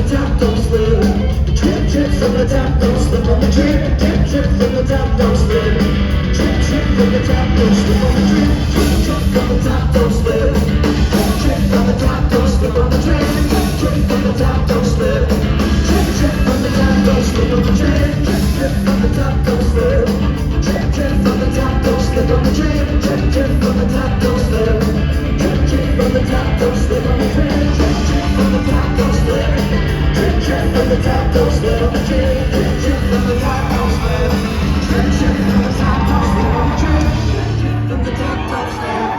the top, don't slip. Drip, drip from the top, don't slip on the drip. Drip, drip from the top, don't slip. Drip, drip from the top, don't slip on the drip. Drip, drip from the top, don't slip. Drip, drip from the top, don't slip on the drip. Drip, drip from the top, don't slip. Drip, drip from the top, don't slip on the drip. Drip, drip from the top, don't slip. Drip, drip from the top, don't slip on the drip. Drip, drip from the top, don't slip. Drip, drip from the top, don't slip on the drip. Drip, drip from the top, don't slip. Drip, drip from the top, don't slip on the drip. Drip, drip from the top, don't slip. Drip, drip from the top, don't slip on the drip. Drip, drip from the top, don't slip.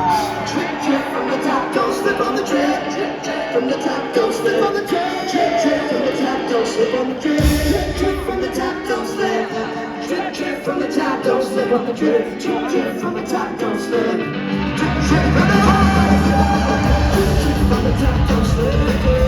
Drip, drip from the top, don't slip on the drip. Drip, drip from the top, don't slip on the drip. Drip, drip from the top, don't slip on the drip. Drip, drip from the top, don't slip. Drip, drip from the top, don't slip on the drip. Drip, drip from the top, don't slip. Drip, drip from the top, don't slip. Drip, drip from the top, don't slip.